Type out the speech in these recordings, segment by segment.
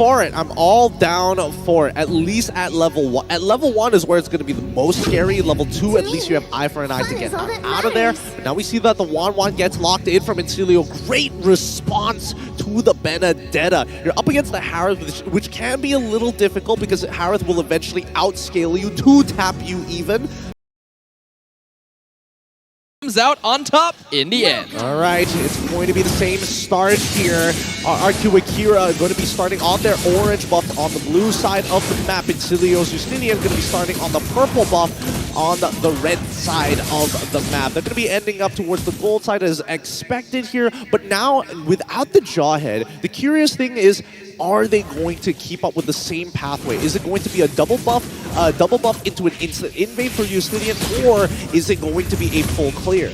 For it. I'm all down for it, at least at level 1. At level 1 is where it's going to be the most scary. Level 2, at least you have eye for an eye to get out of there. But now we see that the Wan gets locked in from Insilio. Great response to the Benedetta. You're up against the Harith, which can be a little difficult because Harith will eventually outscale you, to tap you even. Comes out on top in the end. All right, it's going to be the same start here. Rrq Akira going to be starting on their orange buff on the blue side of the map. Insilio's Justinian going to be starting on the purple buff on the red side of the map. They're going to be ending up towards the gold side as expected here, but now without the Jawhead, the curious thing is, are they going to keep up with the same pathway? Is it going to be a double buff into an instant invade for Justinian, or is it going to be a full clear?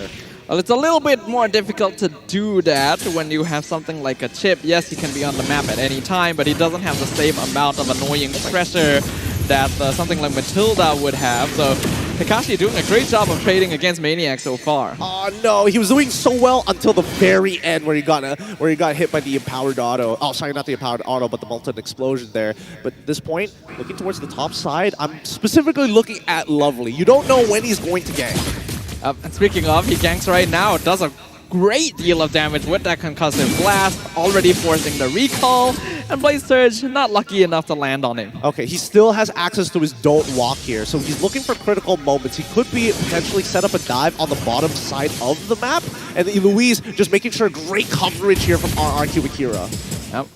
Well, it's a little bit more difficult to do that when you have something like a chip. Yes, he can be on the map at any time, but he doesn't have the same amount of annoying pressure that something like Matilda would have. So Kakashi doing a great job of trading against Maniac so far. Oh no, he was doing so well until the very end where he got hit by the empowered auto. Oh, sorry, not the empowered auto, but the molten explosion there. But at this point, looking towards the top side, I'm specifically looking at Lovely. You don't know when he's going to gank. And speaking of, he ganks right now. Does a great deal of damage with that concussive blast, already forcing the recall, and Blaze Surge not lucky enough to land on him. Okay, he still has access to his Don't Walk here, so he's looking for critical moments. He could be potentially set up a dive on the bottom side of the map, and Luis just making sure great coverage here from Rrq Akira.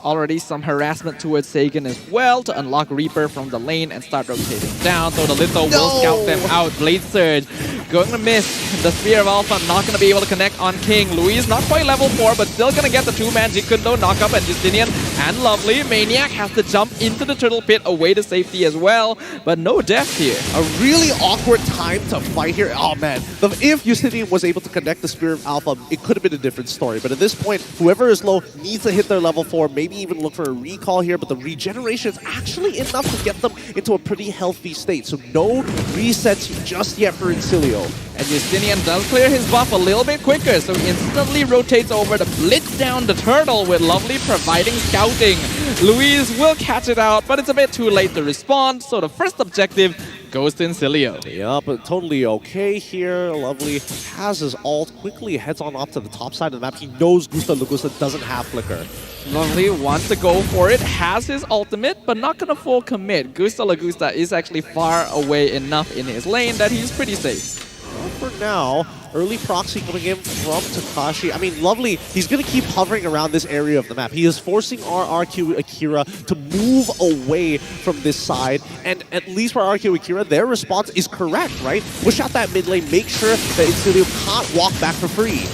Already some harassment towards Sagan as well to unlock Reaper from the lane and start rotating down, so the Litho will scout them out. Blade Surge going to miss. The Spear of Alpha not going to be able to connect on King. Luis not quite level 4, but still going to get the two-man Jikundo knockup, and Justinian and Lovely. Maniac has to jump into the turtle pit away to safety as well, but no death here. A really awkward time to fight here. Oh man, if Justinian was able to connect the Spear of Alpha, it could have been a different story, but at this point, whoever is low needs to hit their level 4, maybe even look for a recall here, but the regeneration is actually enough to get them into a pretty healthy state, so no resets just yet for Insilio. And Justinian does clear his buff a little bit quicker, so he instantly rotates over to blitz down the turtle with Lovely providing scouting. Luis will catch it out, but it's a bit too late to respond, so the first objective goes to Insilio. Yeah, but totally okay here. Lovely has his ult, quickly heads on up to the top side of the map. He knows Gusta Lagusta doesn't have Flicker. Lovely wants to go for it, has his ultimate, but not gonna full commit. Gusta Lagusta is actually far away enough in his lane that he's pretty safe. Well, for now, early proxy coming in from Takashi. I mean, Lovely, he's going to keep hovering around this area of the map. He is forcing Rrq Akira to move away from this side, and at least for Rrq Akira, their response is correct, right? Push out that mid lane, make sure that Insilio can't walk back for free.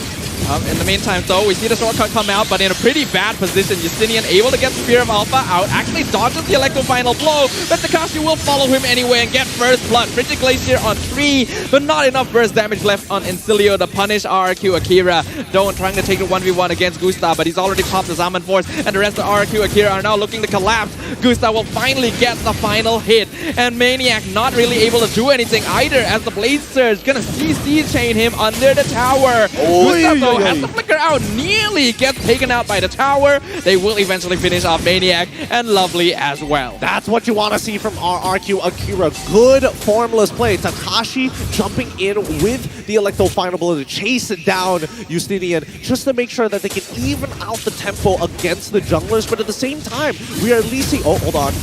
In the meantime, though, we see the shortcut come out, but in a pretty bad position. Justinian able to get Spear of Alpha out, actually dodges the Electro Final Blow, but Takashi will follow him anyway and get first blood. Frigid Glacier on 3, but not enough burst damage left on Insilio to punish Rrq Akira. Doan trying to take the 1v1 against Gusta, but he's already popped the Zaman Force, and the rest of Rrq Akira are now looking to collapse. Gusta will finally get the final hit, and Maniac not really able to do anything either, as the Blade Surge gonna CC chain him under the tower. Gusta, though, has the flicker out, nearly gets taken out by the tower. They will eventually finish off Maniac and Lovely as well. That's what you want to see from Rrq Akira. Good formless play. Takashi jumping in with the Electro Final Blow to chase it down Justinian, just to make sure that they can even out the tempo against the junglers. But at the same time, we are at least seeing... Oh, hold on.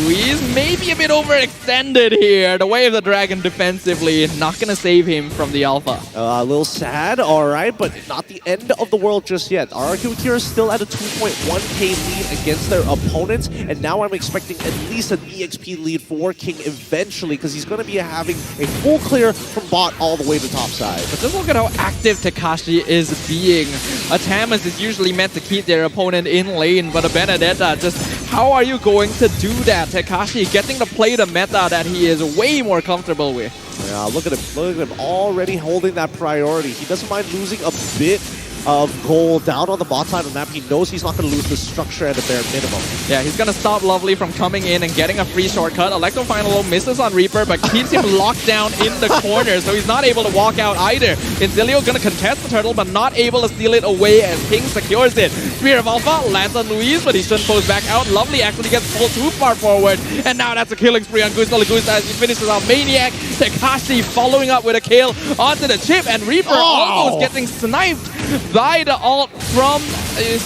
Luis may be a bit overextended here. The Way of the Dragon defensively not going to save him from the Alpha. A little sad, all right, but not the end of the world just yet. Rrq Akira is still at a 2.1k lead against their opponents, and now I'm expecting at least an EXP lead for King eventually, because he's going to be having a full clear from bot all the way to top side. But just look at how active Takashi is being. A Tamas is usually meant to keep their opponent in lane, but a Benedetta, just how are you going to do that? Takashi getting to play the meta that he is way more comfortable with. Yeah, look at him. Look at him already holding that priority. He doesn't mind losing a bit of gold down on the bot side of the map. He knows he's not going to lose the structure at a bare minimum. Yeah, he's going to stop Lovely from coming in and getting a free shortcut. Electro Final misses on Reaper, but keeps him locked down in the corner, so he's not able to walk out either. Insilio going to contest the turtle, but not able to steal it away as King secures it. Spear of Alpha lands on Luis, but he shouldn't pose back out. Lovely actually gets pulled too far forward, and now that's a killing spree on Gusta Lagusta as he finishes off Maniac. Tekashi following up with a kill onto the chip, and Reaper almost getting sniped by the ult from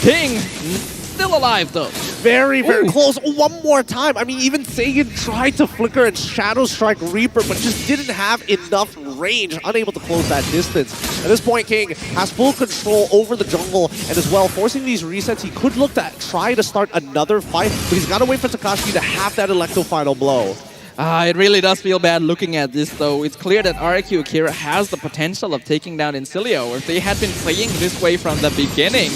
King. Still alive though. Very close. One more time. I mean, even Sagan tried to flicker and Shadow Strike Reaper, but just didn't have enough range, unable to close that distance. At this point, King has full control over the jungle, and as well, forcing these resets, he could look to try to start another fight, but he's got to wait for Tekashi to have that Electro Final blow. It really does feel bad looking at this, though. It's clear that Rrq Akira has the potential of taking down Insilio. If they had been playing this way from the beginning,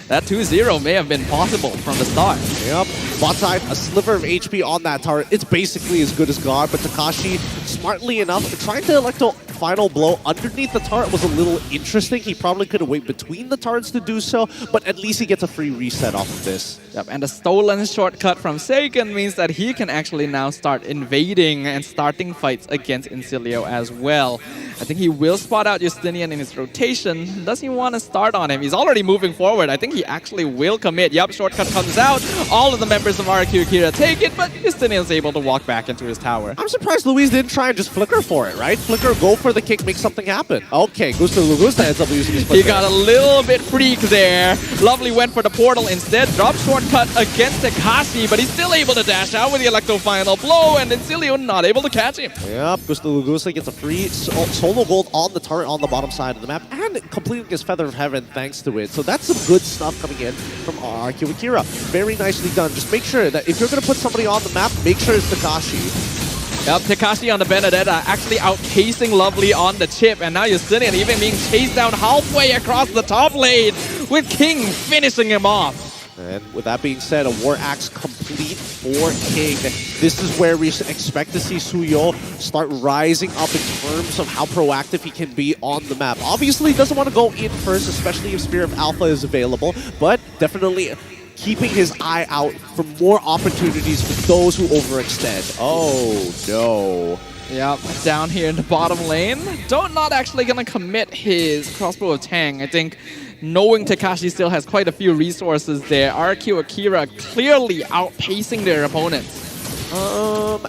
that 2-0 may have been possible from the start. Yep. Bot side, a sliver of HP on that turret. It's basically as good as God, but Tekashi, smartly enough, trying to Electro Final blow underneath the turret was a little interesting. He probably could have waited between the turrets to do so, but at least he gets a free reset off of this. Yep, and a stolen shortcut from Sagan means that he can actually now start invading and starting fights against Insilio as well. I think he will spot out Justinian in his rotation. Does he want to start on him? He's already moving forward. I think he actually will commit. Yep, shortcut comes out. All of the members of Rrq Akira take it, but Justinian's able to walk back into his tower. I'm surprised Luis didn't try and just flicker for it, right? Flicker, go for the kick, make something happen. Okay, Gusta Lagusta ends up using his flicker. He got a little bit freak there. Lovely went for the portal instead. Dropped shortcut against Tekashi, but he's still able to dash out with the Electro Final blow, and Insilio not able to catch him. Yep, Gusta Lagusta gets a free solo gold on the turret on the bottom side of the map, and completing his Feather of Heaven thanks to it. So that's some good stuff coming in from Rrq Akira. Very nicely done. Just make sure that if you're going to put somebody on the map, make sure it's Tekashi. Yep, Tekashi on the Benedetta actually outpacing Lovely on the chip, and now Justinian even being chased down halfway across the top lane with King finishing him off. And with that being said, a War Axe complete for King. This is where we expect to see Suyo start rising up in terms of how proactive he can be on the map. Obviously, he doesn't want to go in first, especially if Spear of Alpha is available, but definitely keeping his eye out for more opportunities for those who overextend. Oh, no. Yep, down here in the bottom lane. Not actually going to commit his Crossbow of Tang. I think knowing Tekashi still has quite a few resources there, Rrq Akira clearly outpacing their opponents.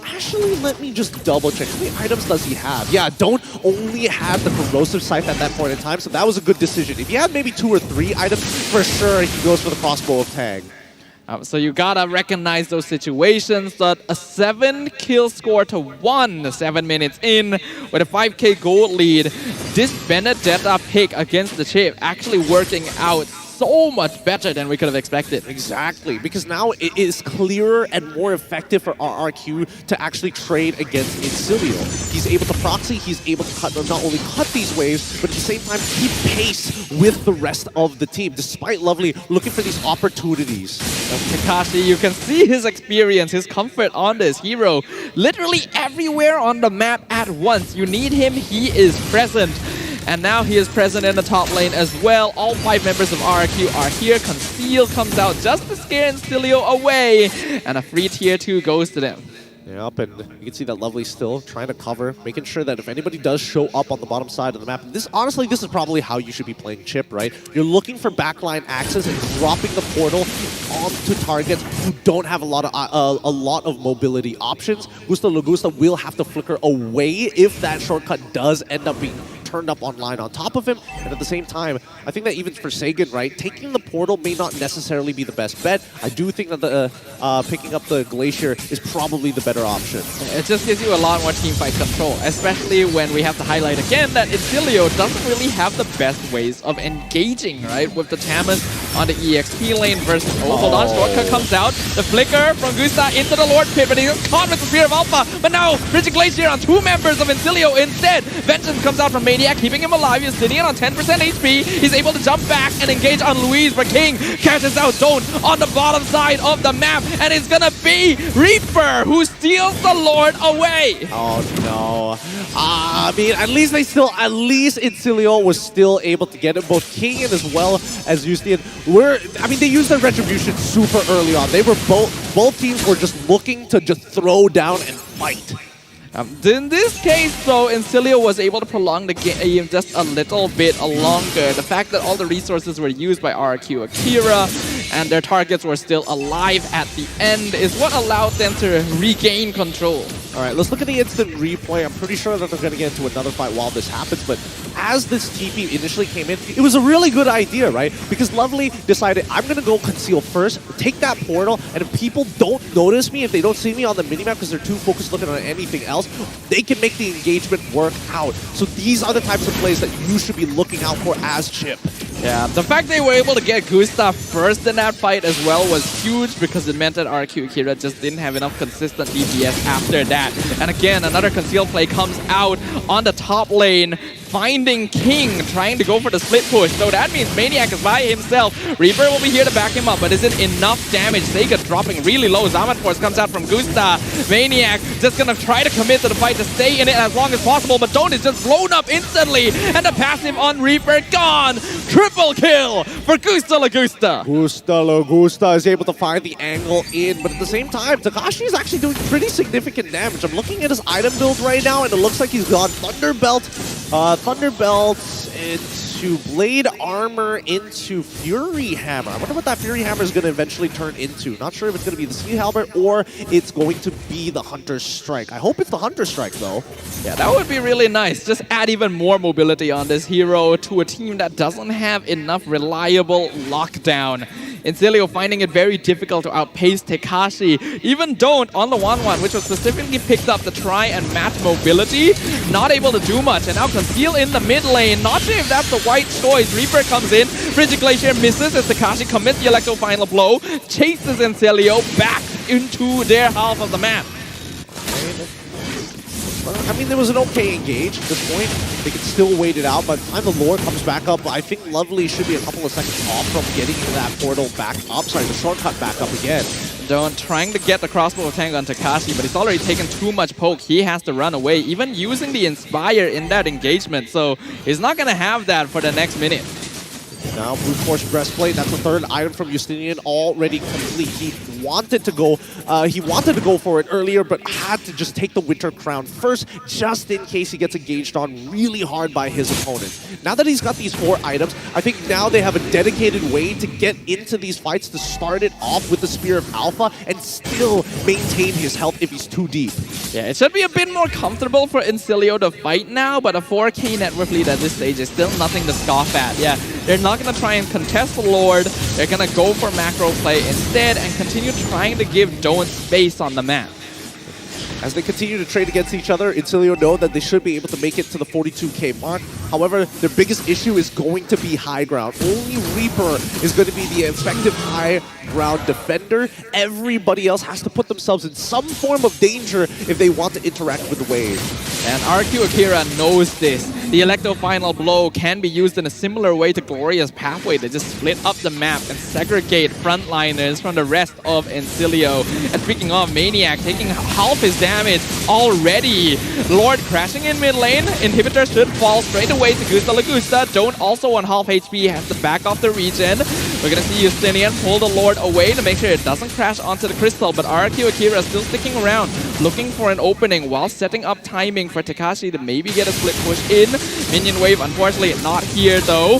Actually, let me just double check. How many items does he have? Yeah, don't only have the Corrosive Scythe at that point in time, so that was a good decision. If he had maybe 2 or 3 items, for sure he goes for the Crossbow of Tang. So you gotta recognize those situations, that a 7 kill score to 1 7 minutes in with a 5k gold lead. This Benedetta pick against the chip actually working out so much better than we could have expected. Exactly, because now it is clearer and more effective for Rrq to actually trade against Insilio. He's able to proxy, he's able to not only cut these waves, but at the same time keep pace with the rest of the team, despite Lovely looking for these opportunities. Tekashi, you can see his experience, his comfort on this hero. Literally everywhere on the map at once. You need him, he is present. And now he is present in the top lane as well. All 5 members of Rrq are here. Conceal comes out just to scare Insilio away. And a free tier 2 goes to them. Yep, and you can see that Lovely still trying to cover, making sure that if anybody does show up on the bottom side of the map, honestly, this is probably how you should be playing Chip, right? You're looking for backline access and dropping the portal onto targets who don't have a lot of mobility options. Gusta Lagusta will have to flicker away if that shortcut does end up being turned up online on top of him, and at the same time, I think that even for Sagan, right, taking the portal may not necessarily be the best bet. I do think that the picking up the Glacier is probably the better option. It just gives you a lot more teamfight control, especially when we have to highlight again that Insilio doesn't really have the best ways of engaging, right, with the Tamas on the EXP lane versus hold on, Shortcut comes out. The flicker from Gusta into the Lord Pit, but he's caught with the Spear of Alpha. But now, Rrq Glacier on 2 members of Insilio instead. Vengeance comes out from Maniac, keeping him alive. Justinian on 10% HP. He's able to jump back and engage on Louise, but King catches out Zone on the bottom side of the map, and it's gonna be Reaper who steals the Lord away. Oh no. I mean, at least Insilio was still able to get it. Both King and as well as Justinian they used their retribution super early on. They were both teams were just looking to just throw down and fight. In this case, though, Insilio was able to prolong the game just a little bit longer. The fact that all the resources were used by Rrq Akira and their targets were still alive at the end is what allowed them to regain control. All right, let's look at the instant replay. I'm pretty sure that they're going to get into another fight while this happens, but as this TP initially came in, it was a really good idea, right? Because Lovely decided, I'm going to go conceal first, take that portal, and if people don't notice me, if they don't see me on the minimap because they're too focused looking at anything else, they can make the engagement work out. So these are the types of plays that you should be looking out for as Chip. Yeah, the fact they were able to get Gustav first in that fight as well was huge because it meant that Rrq Akira just didn't have enough consistent DPS after that. And again, another concealed play comes out on the top lane, finding King, trying to go for the split push. So that means Maniac is by himself. Reaper will be here to back him up, but is it enough damage? Sega dropping really low. Zaman Force comes out from Gusta. Maniac just gonna try to commit to the fight to stay in it as long as possible, but Don't is just blown up instantly, and the passive on Reaper gone. Triple kill for Gusta Lagusta. Gusta Lagusta is able to find the angle in, but at the same time, Takashi is actually doing pretty significant damage. I'm looking at his item build right now, and it looks like he's got Thunderbelt into Blade Armor into Fury Hammer. I wonder what that Fury Hammer is going to eventually turn into. Not sure if it's going to be the Sea Halberd or it's going to be the Hunter's Strike. I hope it's the Hunter's Strike, though. Yeah, that would be really nice. Just add even more mobility on this hero to a team that doesn't have enough reliable lockdown. Insilio finding it very difficult to outpace Tekashi. Even Don't on the 1-1, which was specifically picked up to try and match mobility. Not able to do much. And now Conceal in the mid lane. Not sure if that's the right choice. Reaper comes in. Rrq Glacier misses as Tekashi commits the Electro Final Blow. Chases Insilio back into their half of the map. I mean, there was an okay engage at this point. They could still wait it out, but by the time the Lord comes back up, I think Lovely should be a couple of seconds off from getting into that portal back up. Sorry, the shortcut back up again. Don't trying to get the crossbow tank on Takashi, but he's already taken too much poke. He has to run away, even using the Inspire in that engagement. So he's not going to have that for the next minute. Now, Brute Force Breastplate, that's the third item from Justinian, already complete. He wanted to go for it earlier, but had to just take the Winter Crown first, just in case he gets engaged on really hard by his opponent. Now that he's got these 4 items, I think now they have a dedicated way to get into these fights, to start it off with the Spear of Alpha and still maintain his health if he's too deep. Yeah, it should be a bit more comfortable for Insilio to fight now, but a 4K net worth lead at this stage is still nothing to scoff at. Yeah, they're not going to try and contest the Lord. They're going to go for macro play instead and continue trying to give Don't space on the map. As they continue to trade against each other, Insilio know that they should be able to make it to the 42k mark. However, their biggest issue is going to be high ground. Only Reaper is going to be the effective high ground defender. Everybody else has to put themselves in some form of danger if they want to interact with the wave. And Rrq Akira knows this. The Electro Final Blow can be used in a similar way to Gloria's Pathway. They just split up the map and segregate frontliners from the rest of Insilio. And speaking of, Maniac taking half his damage already. Lord crashing in mid lane. Inhibitor should fall straight away to Gusta Lagusta. Don't also on half HP, has to back off the regen. We're gonna see Justinian pull the Lord away to make sure it doesn't crash onto the crystal, but Rrq Akira is still sticking around, looking for an opening while setting up timing for Tekashi to maybe get a split push in. Minion wave, unfortunately, not here though.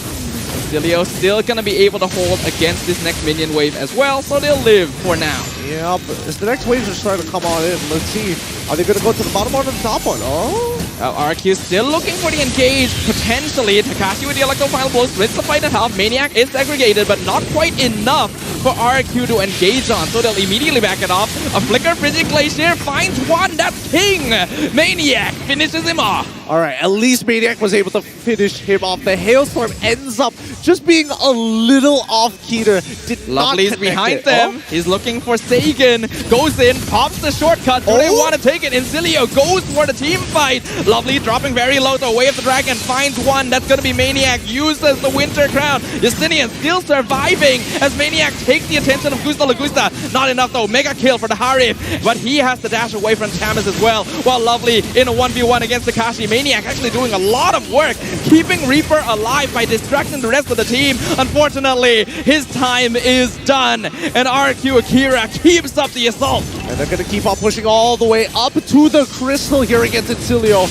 Insilio still gonna be able to hold against this next minion wave as well, so they'll live for now. Yeah, but as the next waves are starting to come on in, let's see. Are they gonna go to the bottom one or the top one? Oh! Rrq still looking for the engage, potentially. Takashi with the Electro Final Blow splits the fight in half. Maniac is segregated, but not quite enough for Rrq to engage on, so they'll immediately back it off. A flicker, Rrq Glacier finds one, that's King! Maniac finishes him off. All right, at least Maniac was able to finish him off. The Hailstorm ends up just being a little off Keter. Did not Lovely's connect behind it. them. Oh. He's looking for Sagan. Goes in, pops the shortcut. Do they Oh. want to take it? Insilio goes for the team fight. Lovely dropping very low to Way of the Dragon. Finds one. That's going to be Maniac. Uses the Winter Crown. Justinian still surviving as Maniac takes the attention of Gusta Lagusta. Not enough though. Mega kill for the Harif. But he has to dash away from Tamas as well. While Lovely in a 1v1 against Takashi. Maniac actually doing a lot of work. Keeping Reaper alive by distracting the rest of the team. Unfortunately, his time is done. And Rrq Akira keeps up the assault. And they're going to keep on pushing all the way up to the Crystal here against Insilio.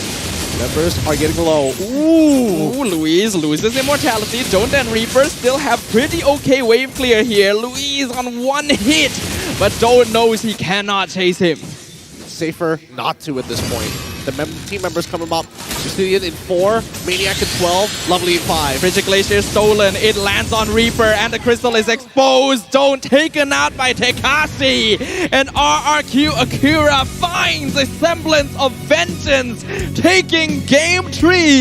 Members are getting low. Ooh. Ooh, Luis loses immortality. Don't and Reaper still have pretty okay wave clear here. Luis on one hit, but Don't knows he cannot chase him. Safer not to at this point. The team members coming up. Justinian in 4, Maniac in 12, Lovely in 5. Frigid Glacier stolen. It lands on Reaper, and the crystal is exposed. Don't taken out by Tekashi. And Rrq Akira finds a semblance of vengeance, taking game 3.